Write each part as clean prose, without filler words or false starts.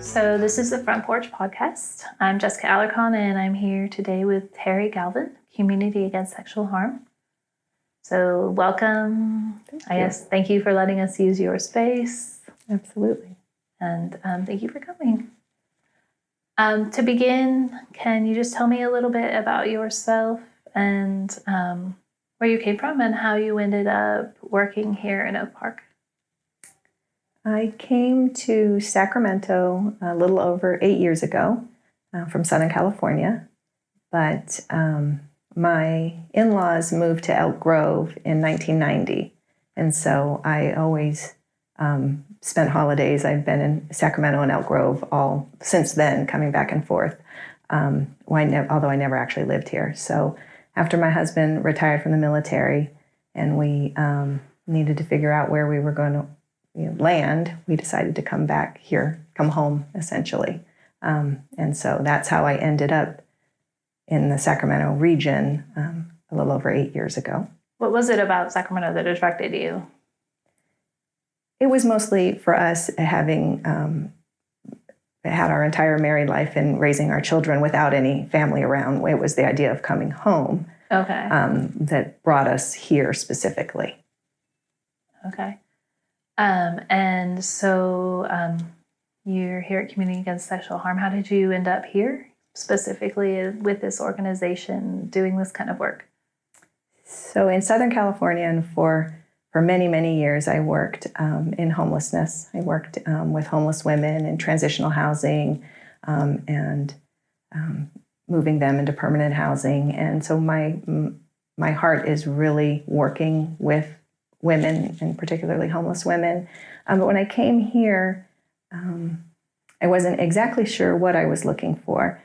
So this is the Front Porch podcast. I'm Jessica Alarcon, and I'm here today with Teri Galvan, Community Against Sexual Harm. So welcome. Thank you for letting us use your space. Absolutely. And thank you for coming. To begin, can you just tell me a little bit about yourself and where you came from and how you ended up working here in Oak Park? I came to Sacramento a little over 8 years ago from Southern California, but my in-laws moved to Elk Grove in 1990, and so I always spent holidays. I've been in Sacramento and Elk Grove all since then, coming back and forth, although I never actually lived here. So after my husband retired from the military and we needed to figure out where we were going to land, we decided to come back here, come home, essentially. And so that's how I ended up in the Sacramento region a little over 8 years ago. What was it about Sacramento that attracted you? It was mostly for us having had our entire married life and raising our children without any family around. It was the idea of coming home that brought us here specifically. Okay. And so you're here at Community Against Sexual Harm. How did you end up here, specifically with this organization, doing this kind of work? So in Southern California, and for many, many years, I worked in homelessness. I worked with homeless women in transitional housing and moving them into permanent housing. And so my heart is really working with women, and particularly homeless women. But when I came here, I wasn't exactly sure what I was looking for.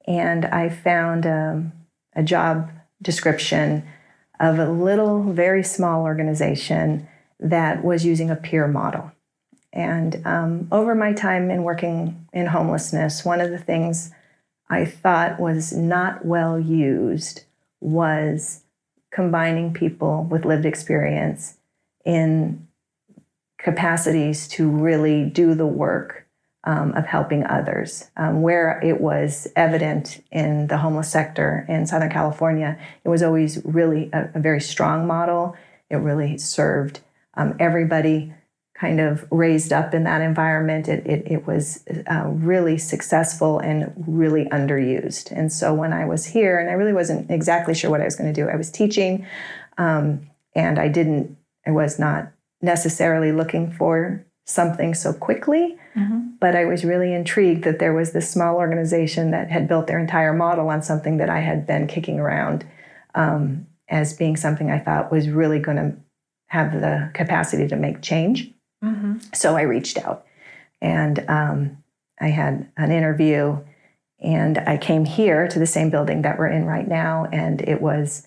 And I found a job description of a little, very small organization that was using a peer model. And over my time in working in homelessness, one of the things I thought was not well used was combining people with lived experience in capacities to really do the work of helping others. Where it was evident in the homeless sector in Southern California, it was always really a very strong model. It really served everybody kind of raised up in that environment. It was really successful and really underused. And so when I was here, and I really wasn't exactly sure what I was going to do, I was teaching, and I was not necessarily looking for something so quickly, but I was really intrigued that there was this small organization that had built their entire model on something that I had been kicking around as being something I thought was really going to have the capacity to make change. So I reached out, and I had an interview, and I came here to the same building that we're in right now, and it was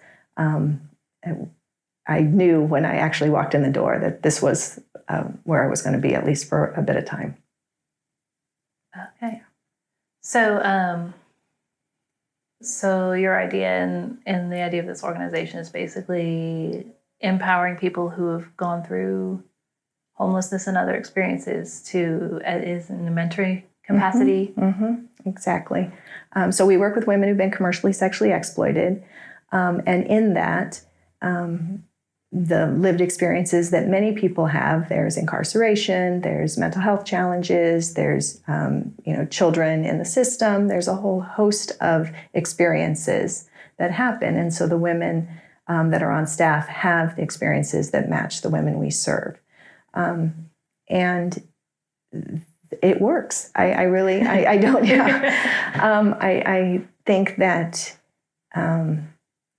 I knew when I actually walked in the door that this was where I was going to be, at least for a bit of time. Okay. So your idea and the idea of this organization is basically empowering people who have gone through homelessness and other experiences is in a mentoring capacity. Exactly. So we work with women who've been commercially sexually exploited, and in that, the lived experiences that many people have. There's incarceration, there's mental health challenges, there's children in the system. There's a whole host of experiences that happen, and so the women that are on staff have the experiences that match the women we serve, and it works. I really don't. I think that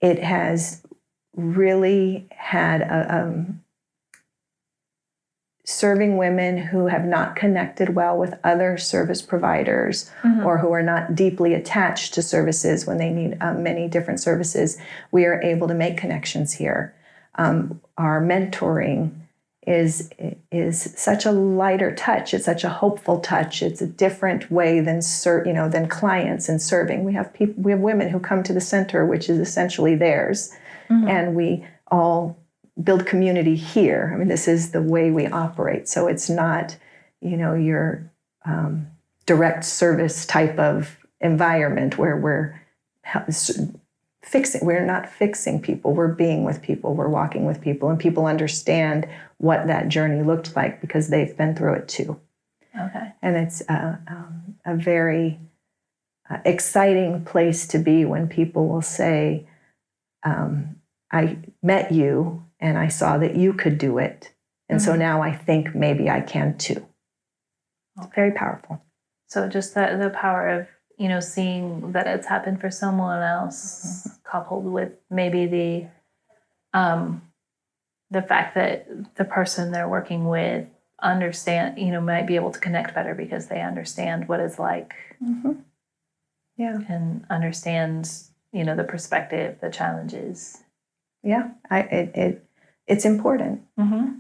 it has really had serving women who have not connected well with other service providers or who are not deeply attached to services when they need many different services. We are able to make connections here. Our mentoring is such a lighter touch. It's such a hopeful touch. It's a different way than clients and serving. We have women who come to the center, which is essentially theirs. And we all build community here. I mean, this is the way we operate. So it's not, your direct service type of environment where we're fixing. We're not fixing people. We're being with people. We're walking with people, and people understand what that journey looked like because they've been through it too. Okay. And it's a very exciting place to be when people will say, I met you and I saw that you could do it. And so now I think maybe I can too. It's very powerful. So just the power of, seeing that it's happened for someone else, coupled with maybe the fact that the person they're working with might be able to connect better because they understand what it's like. Yeah. And understand, the perspective, the challenges. Yeah, it's important.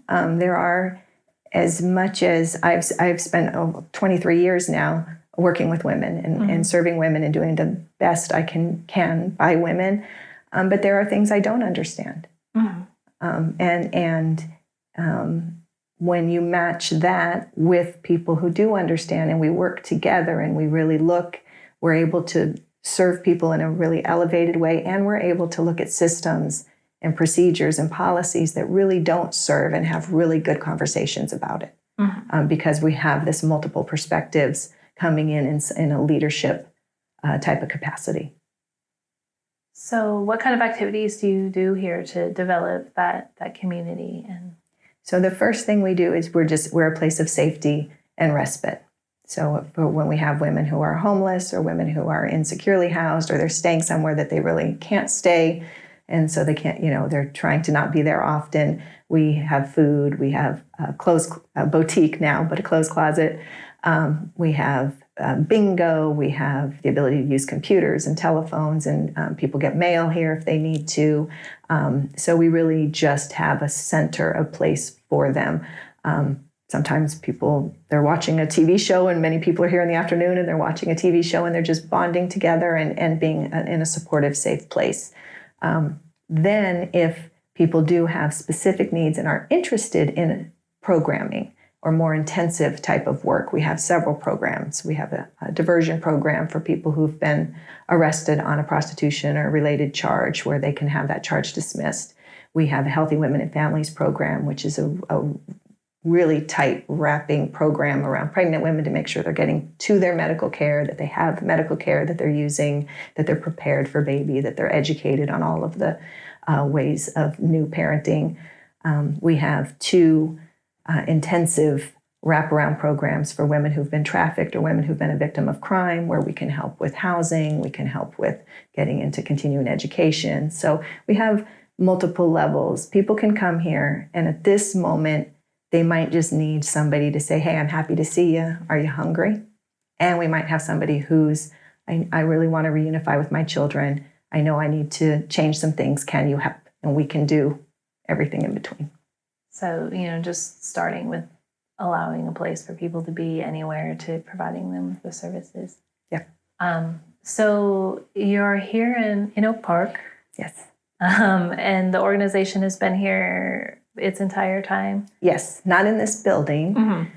There are, as much as I've spent 23 years now working with women and serving women and doing the best I can by women, but there are things I don't understand. And when you match that with people who do understand, and we work together and we really we're able to serve people in a really elevated way, and we're able to look at systems and procedures and policies that really don't serve and have really good conversations about it. Because we have this multiple perspectives coming in a leadership type of capacity. So what kind of activities do you do here to develop that community? And so the first thing we do is we're a place of safety and respite. So when we have women who are homeless or women who are insecurely housed, or they're staying somewhere that they really can't stay, and so they can't, they're trying to not be there often, we have food, we have a boutique now, but a clothes closet. We have bingo, we have the ability to use computers and telephones, and people get mail here if they need to. So we really just have a center, a place for them. Sometimes they're watching a TV show, and many people are here in the afternoon and they're watching a TV show and they're just bonding together and being in a supportive, safe place. Then if people do have specific needs and are interested in programming or more intensive type of work, we have several programs. We have a diversion program for people who've been arrested on a prostitution or related charge where they can have that charge dismissed. We have a Healthy Women and Families program, which is a really tight wrapping program around pregnant women to make sure they're getting to their medical care, that they have medical care that they're using, that they're prepared for baby, that they're educated on all of the ways of new parenting. We have 2 intensive wraparound programs for women who've been trafficked or women who've been a victim of crime, where we can help with housing, we can help with getting into continuing education. So we have multiple levels. People can come here, and at this moment, they might just need somebody to say, hey, I'm happy to see you. Are you hungry? And we might have somebody who's, I really want to reunify with my children. I know I need to change some things. Can you help? And we can do everything in between. So, just starting with allowing a place for people to be anywhere to providing them with the services. Yeah. So you're here in Oak Park. Yes. And the organization has been here its entire time? Yes, not in this building.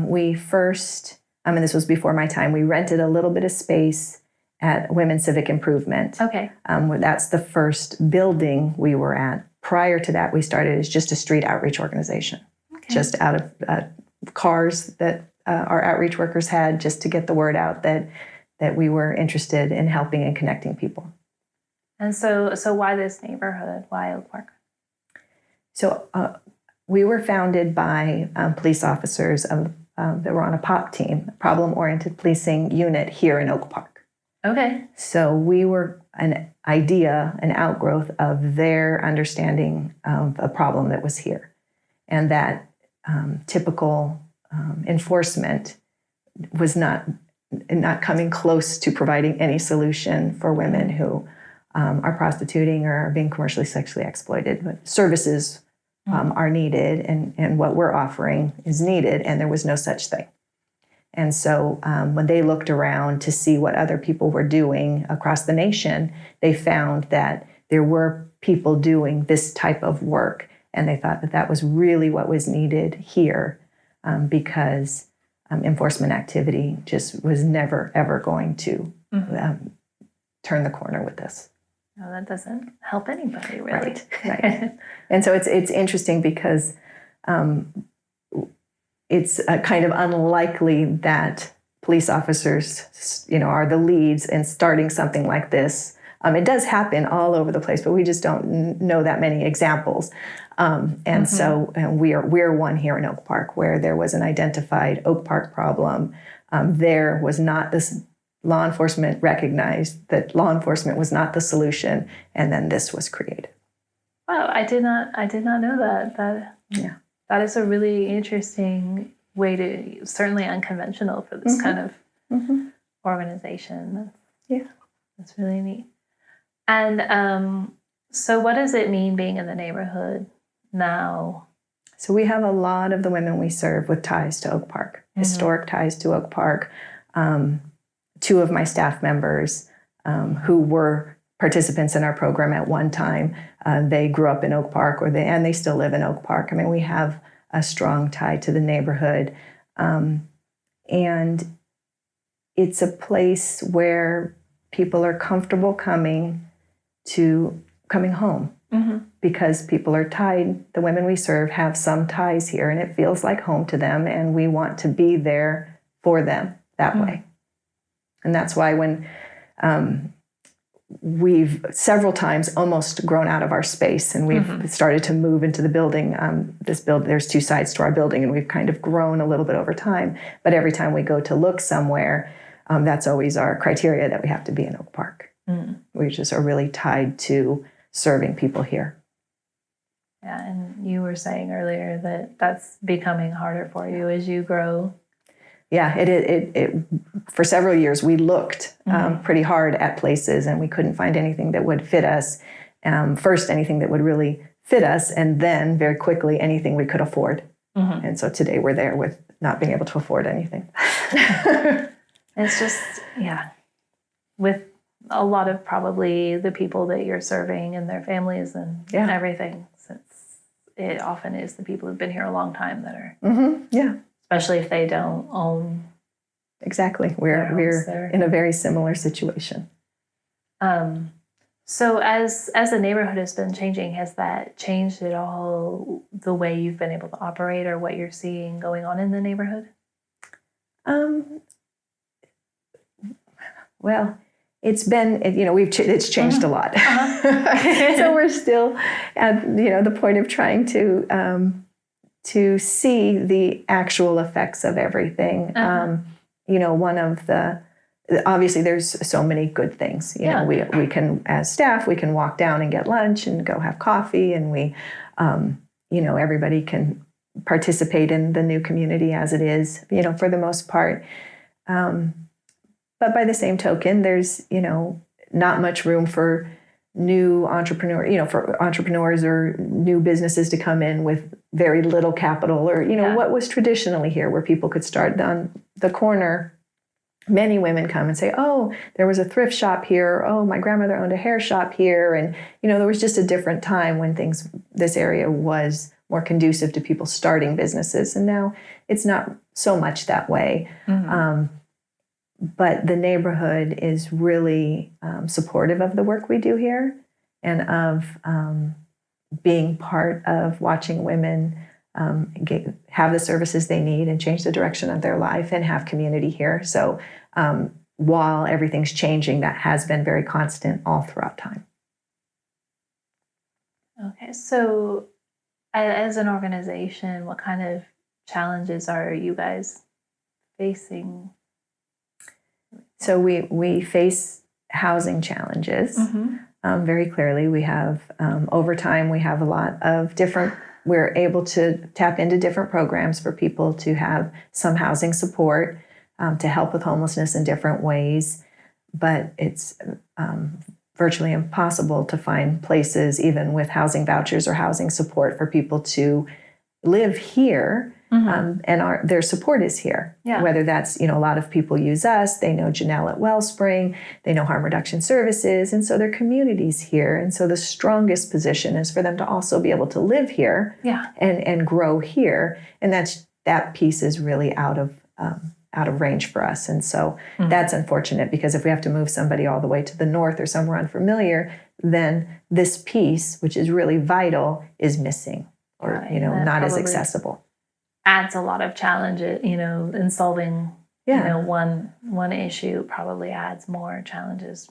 We first, and this was before my time, we rented a little bit of space at Women's Civic Improvement. Okay. That's the first building we were at. Prior to that, we started as just a street outreach organization, just out of cars that our outreach workers had, just to get the word out that we were interested in helping and connecting people. And so why this neighborhood? Why Oak Park? So we were founded by police officers that were on a POP team, Problem-Oriented Policing Unit, here in Oak Park. Okay. So we were an outgrowth of their understanding of a problem that was here. And that typical enforcement was not coming close to providing any solution for women who are prostituting or are being commercially sexually exploited. But services are needed, and what we're offering is needed, and there was no such thing. And so when they looked around to see what other people were doing across the nation, they found that there were people doing this type of work, and they thought that was really what was needed here, because enforcement activity just was never, ever going to turn the corner with this. No, that doesn't help anybody, really. Right. And so it's interesting because it's kind of unlikely that police officers, are the leads in starting something like this. It does happen all over the place, but we just don't know that many examples. So we're one here in Oak Park where there was an identified Oak Park problem. There was not this. Law enforcement recognized that law enforcement was not the solution, and then this was created. Wow, I did not know that. That is a really interesting way to, certainly unconventional for this kind of organization. That's really neat. And so what does it mean being in the neighborhood now? So we have a lot of the women we serve with ties to Oak Park, historic ties to Oak Park. Two of my staff members who were participants in our program at one time, they grew up in Oak Park, and they still live in Oak Park. I mean, we have a strong tie to the neighborhood. And it's a place where people are comfortable coming home because people are tied. The women we serve have some ties here, and it feels like home to them, and we want to be there for them that way. And that's why when we've several times almost grown out of our space and we've started to move into the building, there's two sides to our building, and we've kind of grown a little bit over time. But every time we go to look somewhere, that's always our criteria that we have to be in Oak Park. We just are really tied to serving people here. Yeah, and you were saying earlier that that's becoming harder for you as you grow. Yeah, it for several years we looked pretty hard at places, and we couldn't find anything that would fit us. First, anything that would really fit us, and then very quickly anything we could afford. And so today we're there with not being able to afford anything. It's just, with a lot of probably the people that you're serving and their families and everything, since it often is the people who've been here a long time that are, especially if they don't own. Exactly. We're in a very similar situation. So as the neighborhood has been changing, has that changed at all the way you've been able to operate or what you're seeing going on in the neighborhood? Well, it's changed a lot. So we're still at the point of trying to see the actual effects of everything. One of the obviously there's so many good things. We can, as staff, we can walk down and get lunch and go have coffee, and we everybody can participate in the new community as it is, for the most part. But by the same token, there's, not much room for new for entrepreneurs or new businesses to come in with very little capital, or, what was traditionally here where people could start on the corner. Many women come and say, oh, there was a thrift shop here. Oh, my grandmother owned a hair shop here. And, there was just a different time when this area was more conducive to people starting businesses. And now it's not so much that way. But the neighborhood is really supportive of the work we do here, and of being part of watching women have the services they need and change the direction of their life and have community here. So while everything's changing, that has been very constant all throughout time. Okay, so as an organization, what kind of challenges are you guys facing? So we face housing challenges very clearly. We have, over time, we have a lot of we're able to tap into different programs for people to have some housing support, to help with homelessness in different ways. But it's virtually impossible to find places, even with housing vouchers or housing support, for people to live here. And their support is here. Whether that's, a lot of people use us, they know Janelle at Wellspring, they know Harm Reduction Services, and so their community's here. And so the strongest position is for them to also be able to live here and grow here. And that piece is really out of out of range for us. And so that's unfortunate, because if we have to move somebody all the way to the north or somewhere unfamiliar, then this piece, which is really vital, is missing, or, not as accessible. Adds a lot of challenges, in solving, one issue probably adds more challenges.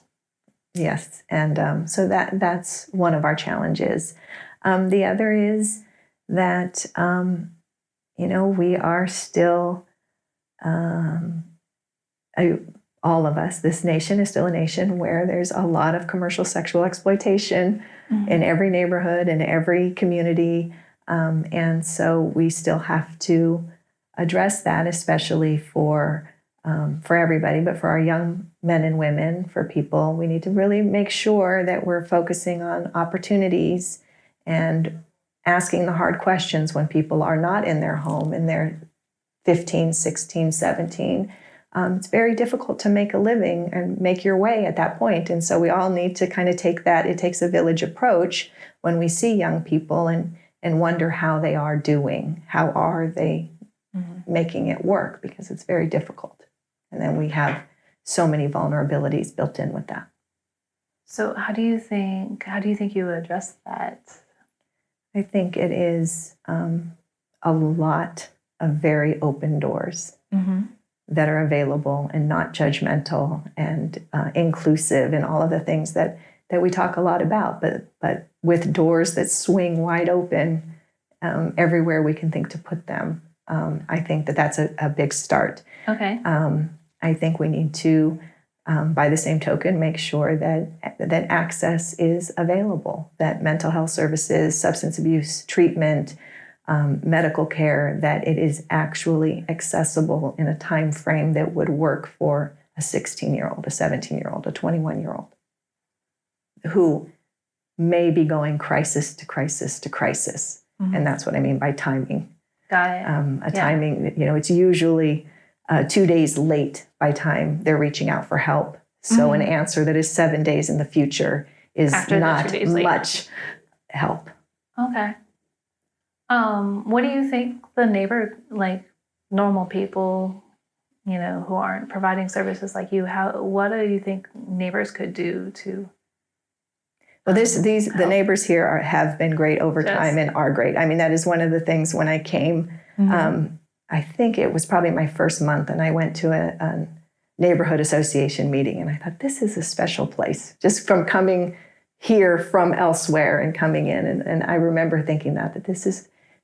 Yes. And so that's one of our challenges. The other is that, we are still, all of us, this nation is still a nation where there's a lot of commercial sexual exploitation in every neighborhood, in every community. And so we still have to address that, especially for everybody, but for our young men and women, for people, we need to really make sure that we're focusing on opportunities and asking the hard questions when people are not in their home, and they're 15, 16, 17. It's very difficult to make a living and make your way at that point. And so we all need to kind of take that "it takes a village" approach when we see young people, and wonder how they are doing. How are they making it work? Because it's very difficult. And then we have so many vulnerabilities built in with that. So how do you think you address that? I think it is a lot of very open doors that are available, and not judgmental, and inclusive, and all of the things that we talk a lot about, but with doors that swing wide open everywhere we can think to put them. I think that's a big start. Okay. I think we need to, by the same token, make sure that access is available, that mental health services, substance abuse treatment, medical care, that it is actually accessible in a time frame that would work for a 16-year-old, a 17-year-old, a 21-year-old, who may be going crisis to crisis to crisis. And that's what I mean by timing. Got it. Timing, it's usually 2 days late by time they're reaching out for help. So an answer that is 7 days in the future is not much help. Okay. What do you think the normal people, who aren't providing services like you, what do you think neighbors could do to? Well, the neighbors here have been great over time, and are great. I mean, that is one of the things when I came. I think it was probably my first month, and I went to a neighborhood association meeting, and I thought, this is a special place, just from coming here from elsewhere and coming in. And I remember thinking that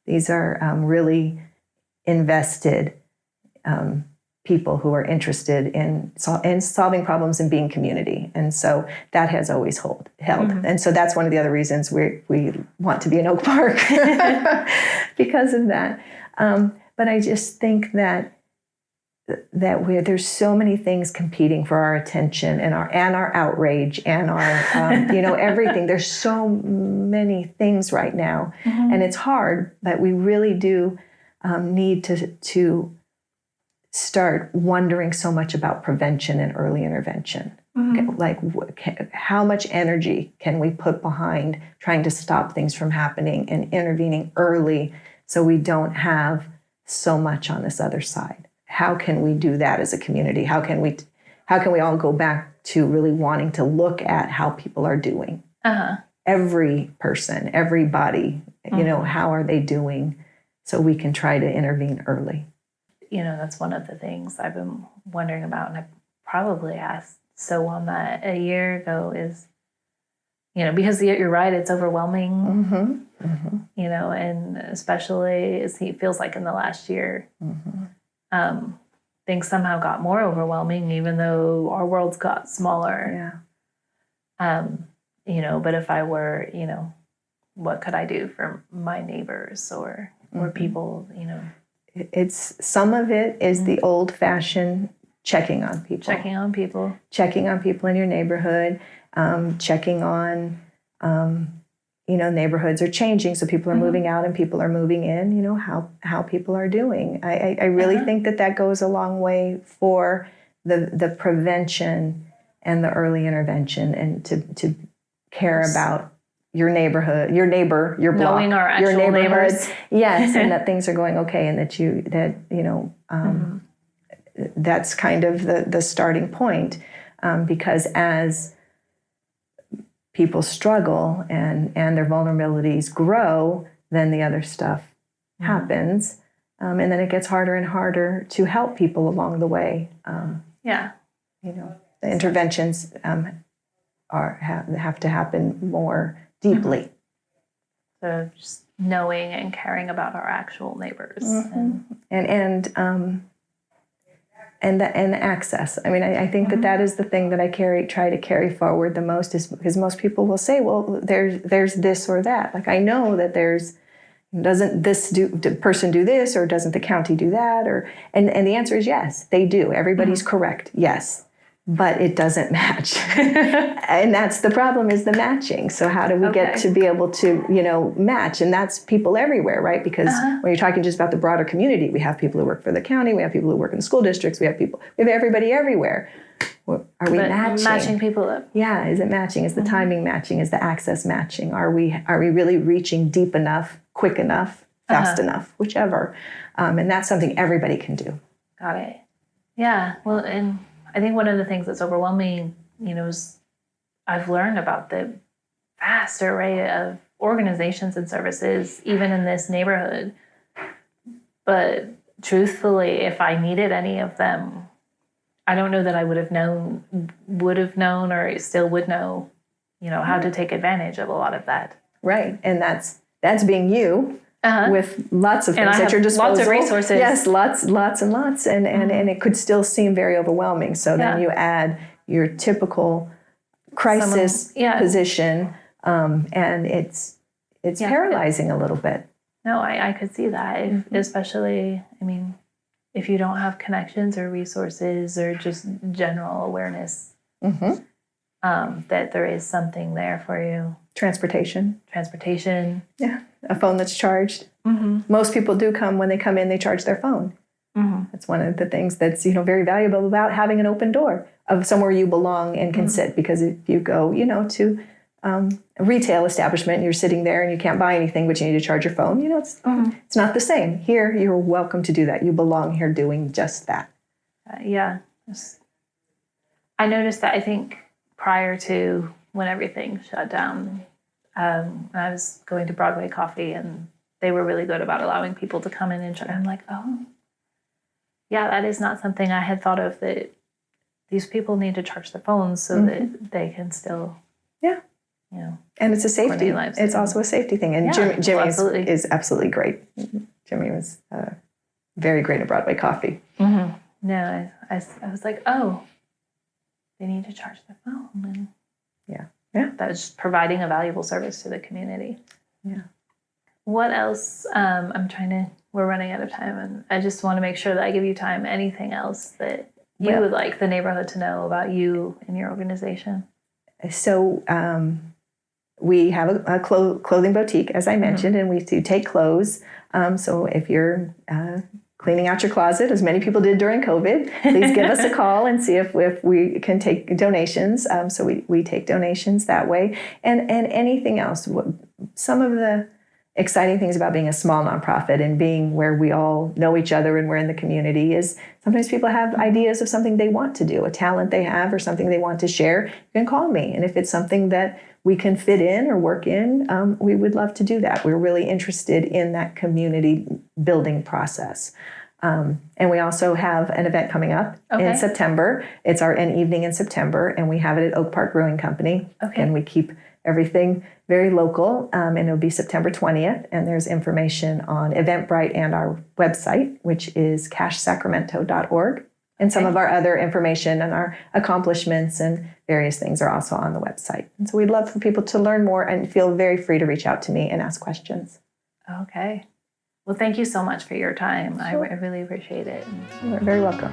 these are really invested people who are interested in solving problems and being community. And so that has always held. And so that's one of the other reasons we want to be in Oak Park because of that. But I just think that there's so many things competing for our attention, and our outrage, and our everything. There's so many things right now, and it's hard. But we really do need to start wondering so much about prevention and early intervention. Like, how much energy can we put behind trying to stop things from happening and intervening early, so we don't have so much on this other side? How can we do that as a community? How can we all go back to really wanting to look at how people are doing? Every person, everybody, how are they doing, so we can try to intervene early. That's one of the things I've been wondering about, and I probably asked so on that a year ago is, because you're right, it's overwhelming, and especially it feels like in the last year, things somehow got more overwhelming, even though our worlds got smaller. But if I were, what could I do for my neighbors or people, It's some of it is the old-fashioned checking on people. Checking on people in your neighborhood, checking on, neighborhoods are changing, so people are moving out and people are moving in, how people are doing. I really think that goes a long way for the prevention and the early intervention, and to care about your neighborhood, your neighbor, your block, knowing our actual your neighbors. Yes, and that things are going okay, and that that's kind of the starting point, because as people struggle and their vulnerabilities grow, then the other stuff happens. And then it gets harder and harder to help people along the way. Yeah. The interventions have to happen more deeply. So just knowing and caring about our actual neighbors. And the access. I mean, I think that is the thing that I try to carry forward the most, is because most people will say, well, there's this or that. Like, I know that doesn't this person do this, or doesn't the county do that? And the answer is yes, they do. Everybody's correct, yes. But it doesn't match. And that's the problem, is the matching. So how do we get to be able to, match? And that's people everywhere, right? Because when you're talking just about the broader community, we have people who work for the county, we have people who work in the school districts, we have everybody everywhere. Are we matching? Matching people up. Yeah, is it matching? Is the timing matching? Is the access matching? Are we really reaching deep enough, quick enough, fast enough, whichever? And that's something everybody can do. Got it. Yeah, well, and I think one of the things that's overwhelming, is I've learned about the vast array of organizations and services, even in this neighborhood. But truthfully, if I needed any of them, I don't know that I would have known, or still would know, how to take advantage of a lot of that. Right, and that's being you. With lots of things at your disposal. Lots of resources. Yes, lots and lots. And it could still seem very overwhelming. So then you add your typical crisis position, and it's paralyzing a little bit. No, I could see that, especially, if you don't have connections or resources or just general awareness that there is something there for you. Transportation. Yeah, a phone that's charged. Most people do come, when they come in, they charge their phone. That's one of the things that's very valuable about having an open door of somewhere you belong and can sit. Because if you go to a retail establishment and you're sitting there and you can't buy anything, but you need to charge your phone, it's not the same. Here, you're welcome to do that. You belong here doing just that. I noticed that, I think, prior to when everything shut down, when I was going to Broadway Coffee, and they were really good about allowing people to come in and try. I'm like, that is not something I had thought of, that these people need to charge their phones so that they can still, and it's a safety. It's also a safety thing. And Jimmy is absolutely great. Jimmy was very great at Broadway Coffee. No, I was like, they need to charge their phone. And that's providing a valuable service to the community. Yeah. What else? We're running out of time, and I just want to make sure that I give you time. Anything else that you would like the neighborhood to know about you and your organization? So we have a clothing boutique, as I mentioned, and we do take clothes. So if you're cleaning out your closet, as many people did during COVID, please give us a call and see if we can take donations. So we take donations that way. And anything else. Some of the exciting things about being a small nonprofit and being where we all know each other and we're in the community is sometimes people have ideas of something they want to do, a talent they have or something they want to share. You can call me. And if it's something that we can fit in or work in, we would love to do that. We're really interested in that community building process. And we also have an event coming up in September. It's an evening in September, and we have it at Oak Park Brewing Company. And we keep everything very local, and it'll be September 20th. And there's information on Eventbrite and our website, which is cashsacramento.org. And some of our other information and our accomplishments and various things are also on the website. And so we'd love for people to learn more and feel very free to reach out to me and ask questions. Okay. Well, thank you so much for your time. Sure. I really appreciate it. You're very welcome.